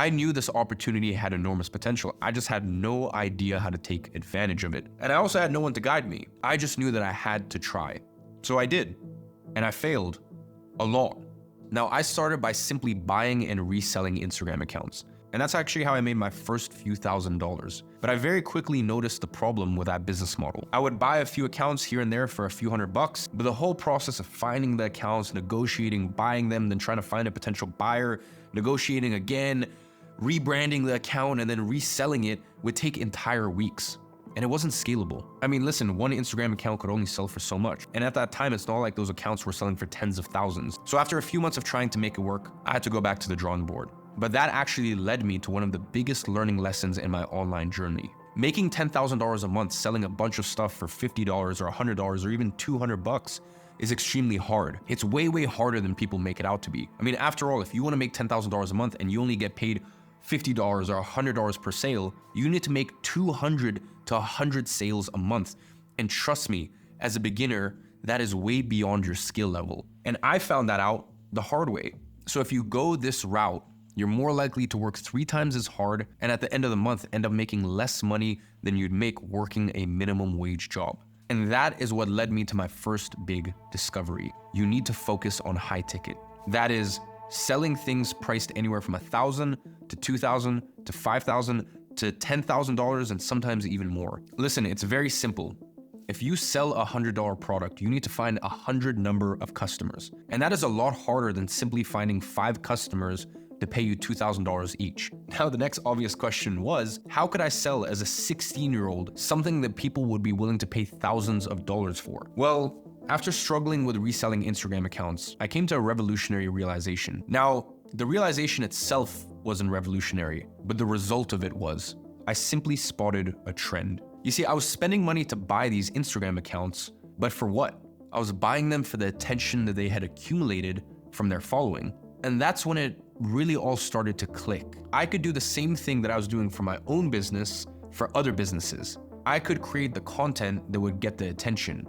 I knew this opportunity had enormous potential. I just had no idea how to take advantage of it. And I also had no one to guide me. I just knew that I had to try. So I did. And I failed a lot. Now, I started by simply buying and reselling Instagram accounts. And that's actually how I made my first few $1,000s. But I very quickly noticed the problem with that business model. I would buy a few accounts here and there for a few $100, but the whole process of finding the accounts, negotiating, buying them, then trying to find a potential buyer, negotiating again, rebranding the account, and then reselling it would take entire weeks. And it wasn't scalable. I mean, listen, one Instagram account could only sell for so much. And at that time, it's not like those accounts were selling for tens of thousands. So after a few months of trying to make it work, I had to go back to the drawing board. But that actually led me to one of the biggest learning lessons in my online journey. Making $10,000 a month selling a bunch of stuff for $50 or $100 or even $200 is extremely hard. It's way, way harder than people make it out to be. I mean, after all, if you want to make $10,000 a month and you only get paid $50 or $100 per sale, you need to make 200 to 100 sales a month. And trust me, as a beginner, that is way beyond your skill level. And I found that out the hard way. So if you go this route, you're more likely to work 3 times as hard and at the end of the month end up making less money than you'd make working a minimum wage job. And that is what led me to my first big discovery. You need to focus on high ticket. That is selling things priced anywhere from $1,000 to $2,000 to $5,000 to $10,000 and sometimes even more. Listen, it's very simple. If you sell a $100 product, you need to find 100 number of customers. And that is a lot harder than simply finding 5 customers to pay you $2,000 each. Now, the next obvious question was, how could I sell as a 16-year-old something that people would be willing to pay thousands of dollars for? Well, after struggling with reselling Instagram accounts, I came to a revolutionary realization. Now, the realization itself wasn't revolutionary, but the result of it was. I simply spotted a trend. You see, I was spending money to buy these Instagram accounts, but for what? I was buying them for the attention that they had accumulated from their following. And that's when it really all started to click. I could do the same thing that I was doing for my own business for other businesses. I could create the content that would get the attention.